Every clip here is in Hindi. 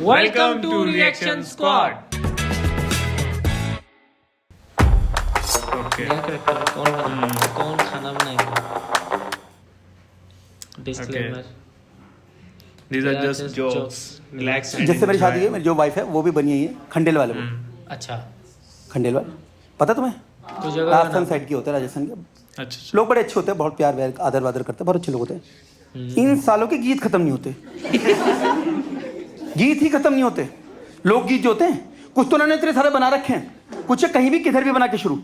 Welcome to reaction squad. Okay, कौन खाना बनाएगा? Disclaimer, these are just jokes. Relax. जिससे मेरी शादी है, मेरी जो वाइफ है वो भी बनी है खंडेल वाले को। अच्छा, खंडेल वाले पता तुम्हें? कुछ जगह राजस्थान साइड के होते हैं, राजस्थान के। अच्छा, लोग बड़े अच्छे होते हैं, बहुत प्यार व्यार आदर वादर करते हैं, बहुत अच्छे लोग होते हैं। इन सालों के गीत खत्म नहीं होते। गीत ही खत्म नहीं होते। लोकगीत जो होते हैं, कुछ तो उन्होंने इतने सारे बना रखे हैं, कुछ कहीं भी किधर भी बना के शुरू,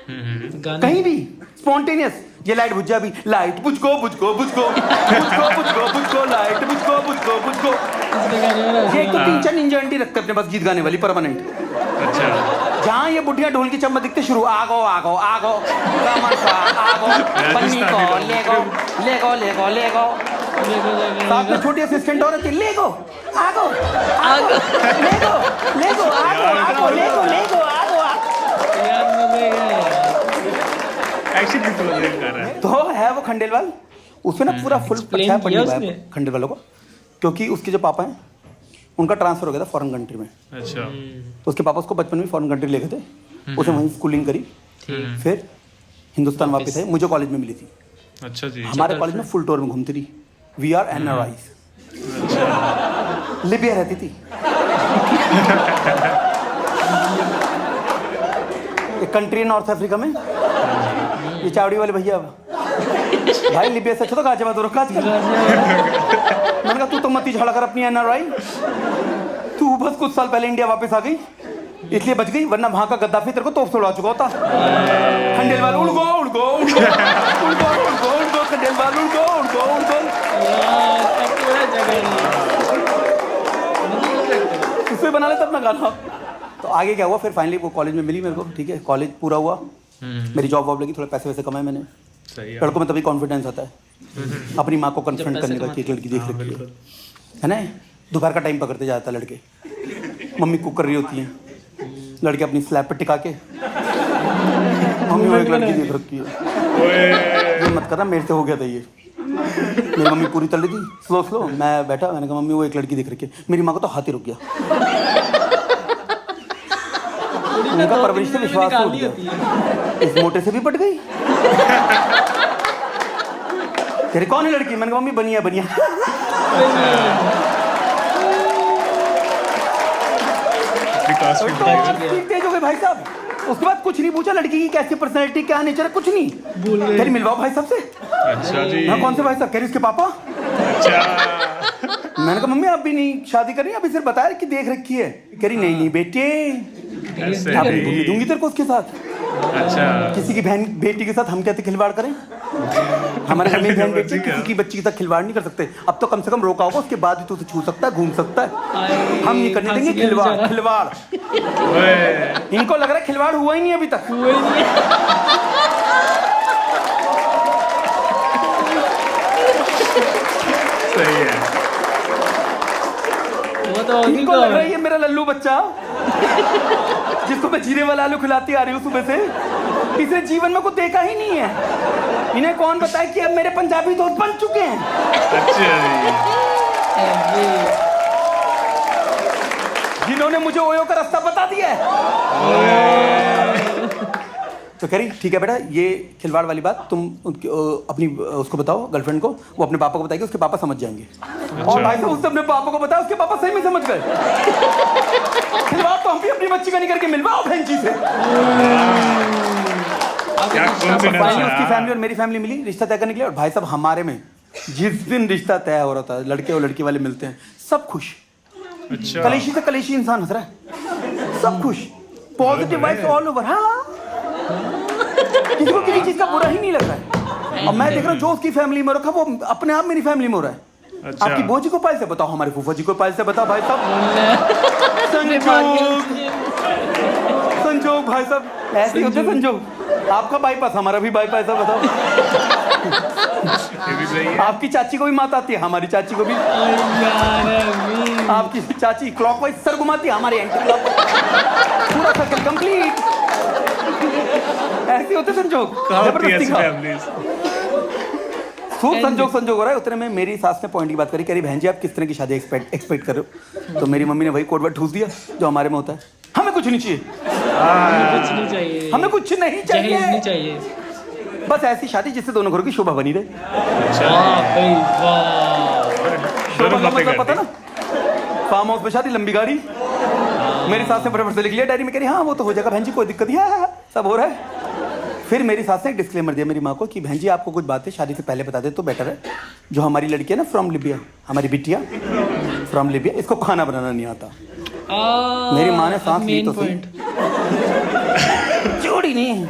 कहीं भी स्पॉन्टेनियस। ये लाइट बुझ जा भी, लाइट बुझको बुझको बुझको बुझको बुझको बुझको लाइट बुझको बुझको बुझको। ये एक तो 3-4 निंजा आंटी रखते अपने पास गीत गाने वाली परमानेंट। अच्छा, जहाँ ये बुढ़िया ढोल की चम्मच दिखते शुरू, आगो आगो आगो आगो पन्नी को लेगो लेगो लेगो लेगो। साथ में छोटी असिस्टेंट और लेगो आगो आगो लेगो लेगो आगो आगो लेगो लेगो आगो। एक्चुअली तो मजेदार कर रहा है। तो है वो खंडेलवाल, उसमें ना पूरा फुल अच्छा पढ़ी हुआ है खंडेल वालों को, क्योंकि उसके जो पापा हैं उनका ट्रांसफर हो गया था फॉरेन कंट्री में। अच्छा, तो उसके पापा उसको बचपन में फॉरेन कंट्री ले गए थे, उसे वहीं स्कूलिंग करी, फिर हिंदुस्तान वापस आई। मुझे कॉलेज में मिली थी। अच्छा जी। हमारे कॉलेज में फुल टूर में घूमती रही। We are NRIs। लिबिया रहती थी। एक कंट्री है नॉर्थ अफ्रीका में। ये चावड़ी वाले भैया भाई लिबिया से अच्छा तो गाजियाबाद हो रखा आजकल। मैंने कहा तू तो मत ही झगड़ा कर अपनी NRI, तू बस कुछ साल पहले इंडिया वापस आ गई इसलिए बच गई, वरना वहां का गद्दाफी तेरे को तोप तोड़ा चुका होता। खंडेलवाल उड़गो उड़गो उड़गो उड़गो उड़गो उड़गो खंडेलवाल उड़गो उड़गो उड़गो। उसमें बना लेता अपना गाना। तो आगे क्या हुआ, फिर फाइनली वो कॉलेज में मिली मेरे को। ठीक है, कॉलेज पूरा हुआ, मेरी जॉब वॉब लगी, थोड़े पैसे वैसे कमाए मैंने। सही है। लड़कों में तभी कॉन्फिडेंस आता है अपनी माँ को कन्फ्रंट करने का कि एक लड़की देख रखी है ना। दोपहर का टाइम पकड़ते जाता है लड़के, मम्मी कुक कर रही होती है, लड़के अपनी स्लैब पे टिका के, मम्मी वो एक लड़की देख रखी है। ये मत करना, मेरे से हो गया था ये। मेरी मम्मी पूरी तल रही थी, स्लो स्लो, मैं बैठा, मैंने कहा मम्मी वो एक लड़की देख रखी है। मेरी माँ को तो हाथ ही रुक गया, उनका परवरिश से विश्वास टूट गया। इस मोटे से भी पट गई। तेरे कौन है लड़की? मैंने कहा मम्मी बनिया बनिया। तेज हो गए भाई साहब। उसके बाद कुछ नहीं पूछा लड़की की कैसी पर्सनैलिटी, क्या नेचर है, कुछ नहीं। कह रही मिलवाओ भाई साहब से। अच्छा जी। हाँ कौन से भाई साहब? कह रही उसके पापा। अच्छा, मैंने कहा मम्मी आप भी नहीं शादी कर रही, अभी सिर्फ बताया कि देख रखी है। कह रही नहीं नहीं बेटे, ऐसे आप ही। दूंगी तेरे को उसके साथ। अच्छा, किसी की बहन बेटी के साथ हम कहते खिलवाड़ करें? हमारे घर में बहन बेटी किसी की बच्ची के साथ खिलवाड़ नहीं कर सकते। अब तो कम से कम रोका होगा, उसके बाद ही तो उसे छू सकता है, घूम सकता है। हम नहीं करने देंगे खिलवाड़। खिलवाड़ इनको लग रहा है खिलवाड़ हुआ ही नहीं अभी तक। सही है। इनको लग रहा है ये मेरा लल्लू बच्चा जिसको मैं जीरे वाला आलू खिलाती आ रही हूँ सुबह से, इसने जीवन में कुछ देखा ही नहीं है। इन्हें कौन बताए कि अब मेरे पंजाबी दोस्त बन चुके हैं। अच्छा जी। जिन्होंने मुझे ओयो का रास्ता बता दिया है। तो कह रही ठीक है बेटा, ये खिलवाड़ वाली बात तुम अपनी उसको बताओ, गर्लफ्रेंड को। वो अपने पापा को बताएगी, उसके पापा समझ जाएंगे। और भाई साहब उसने अपने पापा को बताया, उसके पापा सही में समझ गए। खिलवाड़ तो हम भी अपनी बच्ची का नहीं करके मिलवाओ बहन जी से। फाइनली उसकी फैमिली और मेरी फैमिली मिली रिश्ता तय करने के लिए। और भाई साहब हमारे में जिस दिन रिश्ता तय हो रहा था, लड़के और लड़की वाले मिलते हैं, सब खुश। अच्छा, कलेशी से कलेशी इंसान हंस रहा है, सब खुश, पॉजिटिव वाइब्स ऑल ओवर। हाँ, किसी को किसी चीज का बुरा ही नहीं लग रहा है। और मैं देख रहा हूँ जो उसकी फैमिली में रखा वो अपने आप मेरी फैमिली में हो रहा है। अच्छा। आपकी भोजी को पाल से बताओ, हमारे फूफा जी को पाल से बताओ। भाई साहब संजोग भाई साहब ऐसे ही होते संजोग। आपका बाईपास, हमारा भी बाईपास है, बताओ। ये भी सही है। आपकी चाची को भी मात आती है, हमारी चाची को भी। आपकी चाची क्लॉकवाइज सर घुमाती है, हमारी एंटी क्लॉकवाइज। पूरा सर्कल कंप्लीट। ऐसे होते संजोग। खूब संजोग हो रहा है। उतने में मेरी सास ने पॉइंट की बात करी, कह रही बहन जी आप किस तरह की शादी एक्सपेक्ट कर रहे हो। तो मेरी मम्मी ने वही कोड वर्ड ठूस दिया जो हमारे में होता है, हमें कुछ नहीं चाहिए, कुछ नहीं चाहिए, हमें कुछ नहीं जहेज नहीं चाहिए, चाहिए। बस ऐसी शादी जिससे दोनों घरों की शोभा बनी रहे। वाह भाई वाह। शोभा का मतलब पता ना, फार्म हाउस में शादी, लंबी गाड़ी। मेरी सास ने फटाफट से लिख लिया डायरी में, कह रही हाँ वो तो हो जाएगा बहन जी, कोई दिक्कत नहीं है, सब हो रहा है। फिर मेरी सास ने एक डिस्क्लेमर दिया मेरी माँ को कि बहन जी आपको कुछ बातें शादी से पहले बता दे तो बेटर है। जो हमारी लड़की है ना फ्रॉम लिबिया, हमारी बिटिया फ्रॉम लिबिया, इसको खाना बनाना नहीं आता। मेरी माँ ने सांस ली तो सही, जोड़ी नहीं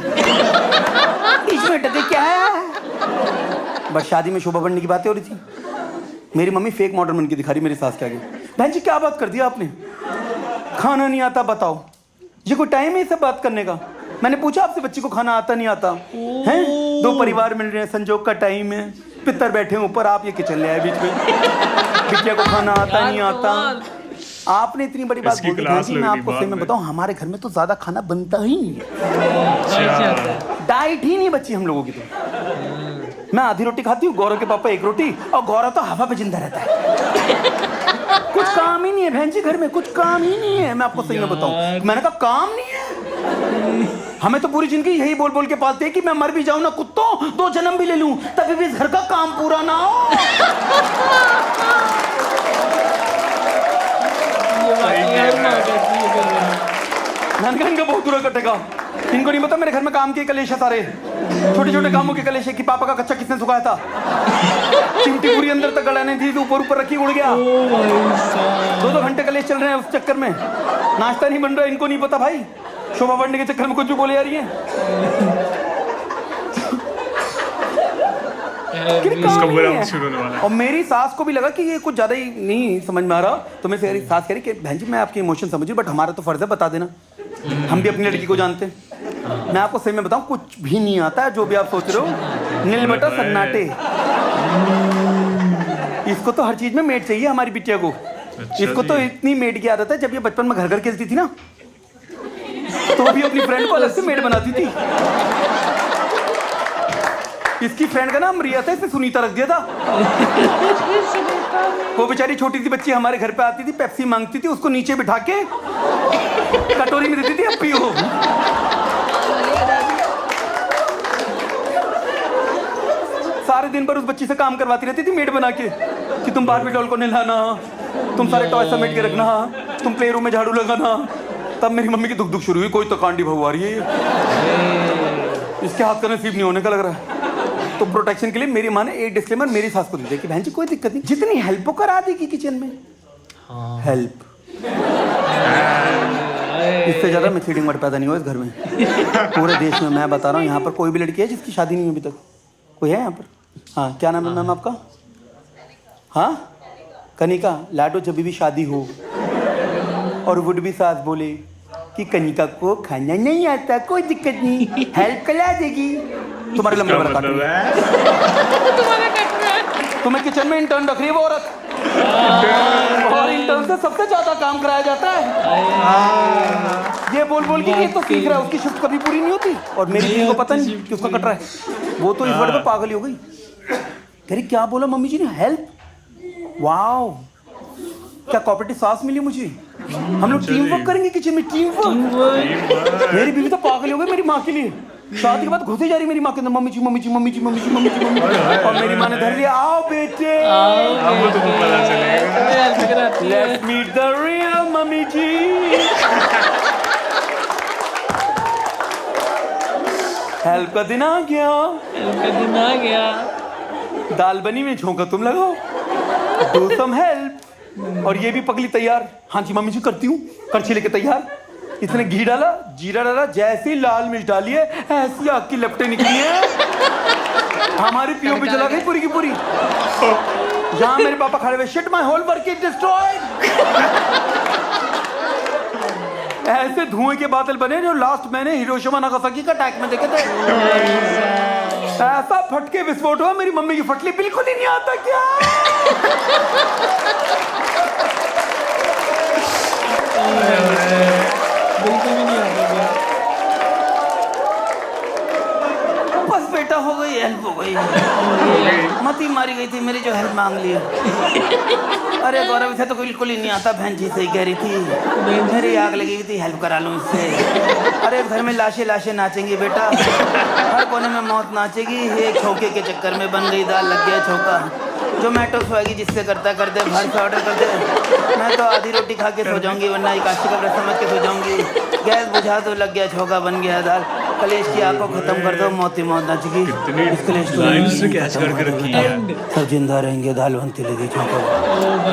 बीच में टके क्या है, बस शादी में शोभा बढ़ने की बातें हो रही थी। मेरी मम्मी फेक मॉडल बन के दिखा रही मेरी सास के आगे, बहन जी क्या बात कर दिया आपने, खाना नहीं आता बताओ, ये कोई टाइम है ये सब बात करने का। मैंने पूछा आपसे बच्ची को खाना आता नहीं आता है, दो परिवार मिल रहे हैं, संजोग का टाइम है, पितर बैठे हैं ऊपर, आप ये किचन ले आए बीच में, बिटिया को खाना आता नहीं आता। आपने इतनी बड़ी बात बोल दी। मैं आपको सही में बताऊं, हमारे घर में तो ज्यादा खाना बनता ही नहीं है, डाइट ही नहीं बची हम लोगों की। तो मैं आधी रोटी खाती हूँ, गौरव के पापा एक रोटी, और गौरव तो हवा पे जिंदा रहता है। कुछ काम ही नहीं है बहन जी घर में, कुछ काम ही नहीं है। मैं आपको सही में बताऊं, मैंने कहा काम नहीं है, हमें तो पूरी जिंदगी यही बोल बोल के पालते हैं कि मैं मर भी जाऊं ना कुत्तों, 2 जन्म भी ले लूं, तभी भी इस घर का काम पूरा ना हो। मैंने कहा इनका बहुत बुरा कटेगा, इनको नहीं पता मेरे घर में काम के कलेश है सारे, छोटे छोटे कामों के कलेश है कि पापा का कच्चा किसने सुखाया था, चिमटी पूरी अंदर तक गलाने थी तो ऊपर रखी उड़ गया। 2-2 घंटे कलेश चल रहे हैं उस चक्कर में, नाश्ता नहीं बन रहा, इनको नहीं पता भाई, शोभा बढ़ने के चक्कर में कुछ भी बोले जा रही है। और मेरी सास को भी लगा कि ये कुछ ज्यादा ही नहीं समझ में आ रहा, तो मेरी सास कह रही कि बहन जी मैं आपके इमोशन समझी, बट हमारा तो फर्ज है बता देना, हम भी अपनी लड़की को जानते हैं। मैं आपको सही में बताऊं, कुछ भी नहीं आता है जो भी आप सोच रहे हो, नील बटा सन्नाटे। इसको तो हर चीज में मेड चाहिए हमारी बिटिया को। इसको तो इतनी मेड की आदत है, जब ये बचपन में घर घर खेलती थी ना तो भी अपनी फ्रेंड को अलग से मेड बनाती थी। इसकी फ्रेंड का नाम रिया था, इसने सुनीता रख दिया था। वो बेचारी छोटी सी बच्ची हमारे घर पे आती थी, पेप्सी मांगती थी, उसको नीचे बिठा के कटोरी में देती थी, अब पियो। सारे दिन भर उस बच्ची से काम करवाती रहती थी मेड बना के, कि तुम बारबी डॉल को नहलाना, तुम सारे टॉय समेट के रखना, तुम प्ले रूम में झाड़ू लगाना। तब मेरी मम्मी की दुख दुख शुरू हुई, कोई तो कांडी बहू आ रही है, इसके हाथ का नसीब नहीं होने का लग रहा है। तो प्रोटेक्शन के लिए मेरी माँ ने एक डिस्क्लेमर मेरी सास को दी थी कि बहन जी कोई दिक्कत नहीं, जितनी हेल्प वो करा देगी किचन में, हेल्प, इससे ज्यादा मिसलीडिंग वर्ड पैदा नहीं हुआ इस घर में पूरे देश में। मैं बता रहा हूँ, यहाँ पर कोई भी लड़की है जिसकी शादी नहीं हुई अभी तक, कोई है यहाँ पर? हाँ, क्या नाम है मैम आपका? हाँ, कनिका। लाडो जब भी शादी हो और वुड भी सास बोले कि कनिका को खाना नहीं आता, कोई दिक्कत नहीं, हेल्प करा देगी, तुम्हारे लंबे वाला काट तुम्हें किचन में इंटर्न रख रही है वो औरत, और इंटर्न से सबसे ज्यादा काम कराया जाता है। ये बोल बोल के ये तो सीख रहा है, उसकी शिफ्ट कभी पूरी नहीं होती, और मेरी बीवी को पता नहीं कि उसका कट रहा है। वो तो इस वर्ड पे पागल ही हो गई, कह रही क्या बोला मम्मी जी ने, हेल्प। वाओ, क्या कोऑपरेटिव सास मिली मुझे, हम लोग टीम वर्क करेंगे किचन में, टीम वर्क। मेरी बीवी तो पागल हो गई मेरी माँ के लिए, शादी के बाद घुसे जा रही मेरी माँ के अंदर, mummy ji mummy ji mummy ji mummy ji mummy ji mummy, और मेरी माँ ने धर लिया, आओ बेटे, let's meet the real mummy ji. Help का दिन आ गया, हेल्प का दिन आ गया, दाल बनी में झोंका तुम लगाओ, डू सम हेल्प। और ये भी पगली तैयार, हाँ जी मम्मी जी करती हूँ, करछी लेके तैयार। इसने घी डाला, जीरा डाला, जैसे ही लाल मिर्च डाली है ऐसी आग की लपटें निकली है, हमारी पीओपी जला गई पूरी की पूरी। जहां मेरे पापा खड़े हुए, shit my whole work is destroyed. ऐसे धुएं के बादल बने जो लास्ट मैंने हिरोशिमा नागासाकी का अटैक में देखे थे। ऐसा फटके विस्फोट हुआ, मेरी मम्मी की फटली बिल्कुल ही नहीं आता क्या। बिल्कुल भी नहीं आता। बस बेटा हो गई, हेल्प हो गई, मती मारी गई थी मेरी जो हेल्प मांग ली। अरे गौरव इसे तो बिल्कुल ही नहीं आता, बहन जी सही कह रही थी, मेरी आग लगी हुई थी, हेल्प करा लूँ इससे। अरे घर में लाशें लाशें नाचेंगी बेटा, हर कोने में मौत नाचेगी। एक छौके के चक्कर में बन गई दाल, लग गया छौका। जोमेटो स्विगी जिससे करता कर दे, बाहर से ऑर्डर कर दे। मैं तो आधी रोटी खा के सो जाऊंगी, वरना एक आशी का व्रत समझ के सो जाऊंगी। गैस बुझा तो लग गया छौका, बन गया दाल। कलेश की आग को खत्म कर दो, मौत ही मौत नाचेगी। इस कलेश को लाइन से कैच करके रखी है। सब जिंदा रहेंगे, दाल बनती लगी छौका। ओ